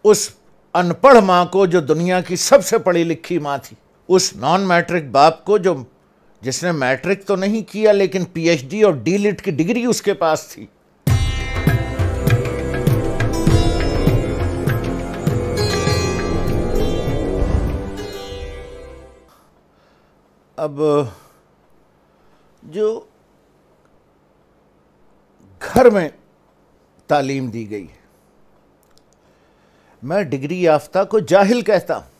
اس ان پڑھ ماں کو جو دنیا کی سب سے پڑھی لکھی ماں تھی، اس نان میٹرک باپ کو جس نے میٹرک تو نہیں کیا لیکن پی ایچ ڈی اور ڈی لٹ کی ڈگری اس کے پاس تھی۔ اب جو گھر میں تعلیم دی گئی ہے، میں ڈگری یافتہ کو جاہل کہتا ہوں۔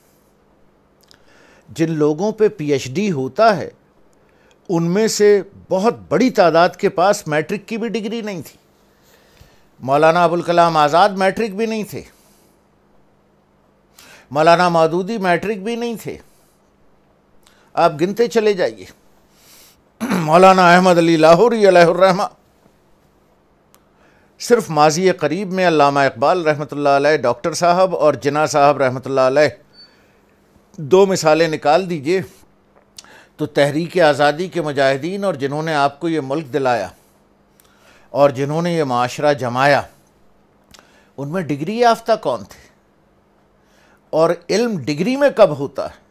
جن لوگوں پہ پی ایچ ڈی ہوتا ہے ان میں سے بہت بڑی تعداد کے پاس میٹرک کی بھی ڈگری نہیں تھی۔ مولانا ابوالکلام آزاد میٹرک بھی نہیں تھے، مولانا مودودی میٹرک بھی نہیں تھے، آپ گنتے چلے جائیے۔ مولانا احمد علی لاہوری علیہ الرحمہ، صرف ماضی قریب میں علامہ اقبال رحمۃ اللہ علیہ، ڈاکٹر صاحب اور جناح صاحب رحمۃ اللہ علیہ، دو مثالیں نکال دیجئے تو تحریک آزادی کے مجاہدین اور جنہوں نے آپ کو یہ ملک دلایا اور جنہوں نے یہ معاشرہ جمایا، ان میں ڈگری یافتہ کون تھے؟ اور علم ڈگری میں کب ہوتا ہے؟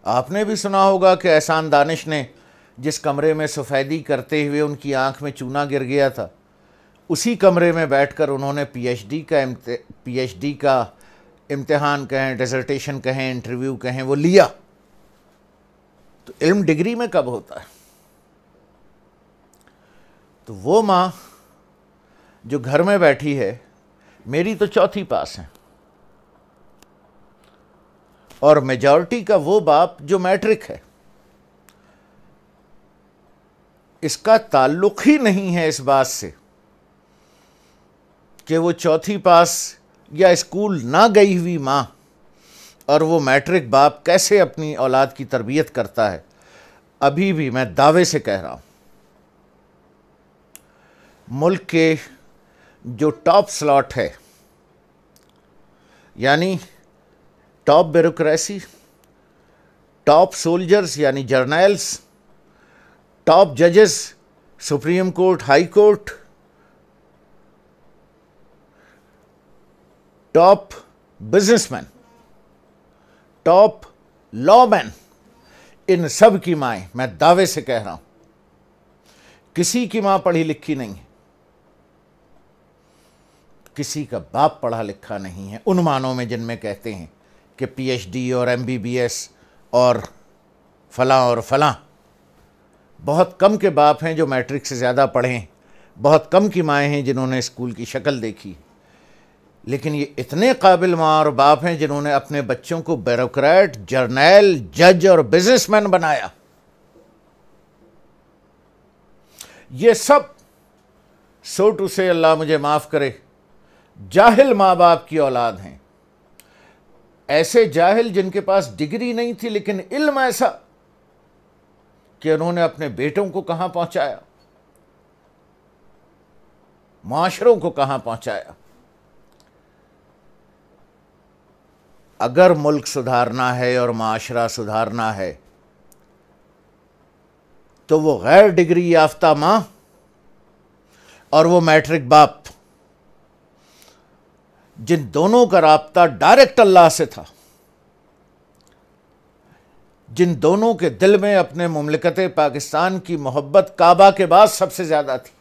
آپ نے بھی سنا ہوگا کہ احسان دانش نے جس کمرے میں سفیدی کرتے ہوئے ان کی آنکھ میں چونا گر گیا تھا، اسی کمرے میں بیٹھ کر انہوں نے پی ایچ ڈی کا امتحان کہیں، ڈیزرٹیشن کہیں، انٹرویو کہیں، وہ لیا۔ تو علم ڈگری میں کب ہوتا ہے؟ تو وہ ماں جو گھر میں بیٹھی ہے، میری تو چوتھی پاس ہیں، اور میجورٹی کا وہ باپ جو میٹرک ہے، اس کا تعلق ہی نہیں ہے اس بات سے کہ وہ چوتھی پاس یا اسکول نہ گئی ہوئی ماں اور وہ میٹرک باپ کیسے اپنی اولاد کی تربیت کرتا ہے۔ ابھی بھی میں دعوے سے کہہ رہا ہوں، ملک کے جو ٹاپ سلاٹ ہے، یعنی ٹاپ بیوروکریسی، ٹاپ سولجرز یعنی جرنیلز، ٹاپ ججز، supreme court, high court, top business man, top law man, ان سب کی مائیں، میں دعوے سے کہہ رہا ہوں، کسی کی ماں پڑھی لکھی نہیں ہے، کسی کا باپ پڑھا لکھا نہیں ہے، ان معنوں میں جن میں کہتے ہیں کہ پی ایچ ڈی اور ایم بی بی ایس اور فلاں اور فلاں۔ بہت کم کے باپ ہیں جو میٹرک سے زیادہ پڑھیں، بہت کم کی مائیں ہیں جنہوں نے اسکول کی شکل دیکھی، لیکن یہ اتنے قابل ماں اور باپ ہیں جنہوں نے اپنے بچوں کو بیوروکریٹ، جرنیل، جج اور بزنس مین بنایا۔ یہ سب سو ٹو سے، اللہ مجھے معاف کرے، جاہل ماں باپ کی اولاد ہیں۔ ایسے جاہل جن کے پاس ڈگری نہیں تھی لیکن علم ایسا کہ انہوں نے اپنے بیٹوں کو کہاں پہنچایا، معاشروں کو کہاں پہنچایا۔ اگر ملک سدھارنا ہے اور معاشرہ سدھارنا ہے تو وہ غیر ڈگری یافتہ ماں اور وہ میٹرک باپ، جن دونوں کا رابطہ ڈائریکٹ اللہ سے تھا، جن دونوں کے دل میں اپنے مملکت پاکستان کی محبت کعبہ کے بعد سب سے زیادہ تھی،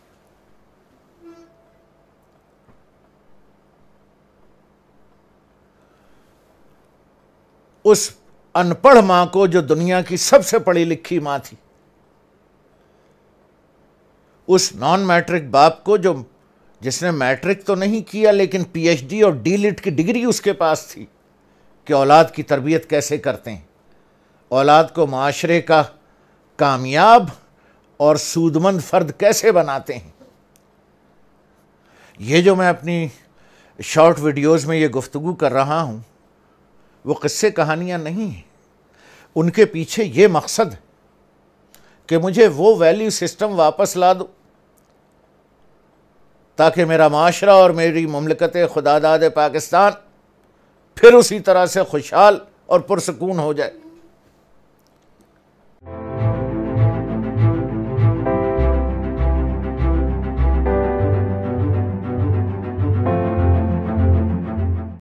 اس ان پڑھ ماں کو جو دنیا کی سب سے پڑھی لکھی ماں تھی، اس نان میٹرک باپ کو جس نے میٹرک تو نہیں کیا لیکن پی ایچ ڈی اور ڈی لٹ کی ڈگری اس کے پاس تھی، کہ اولاد کی تربیت کیسے کرتے ہیں، اولاد کو معاشرے کا کامیاب اور سودمند فرد کیسے بناتے ہیں۔ یہ جو میں اپنی شارٹ ویڈیوز میں یہ گفتگو کر رہا ہوں، وہ قصے کہانیاں نہیں ہیں، ان کے پیچھے یہ مقصد ہے کہ مجھے وہ ویلیو سسٹم واپس لا دو تاکہ میرا معاشرہ اور میری مملکت خداداد پاکستان پھر اسی طرح سے خوشحال اور پرسکون ہو جائے۔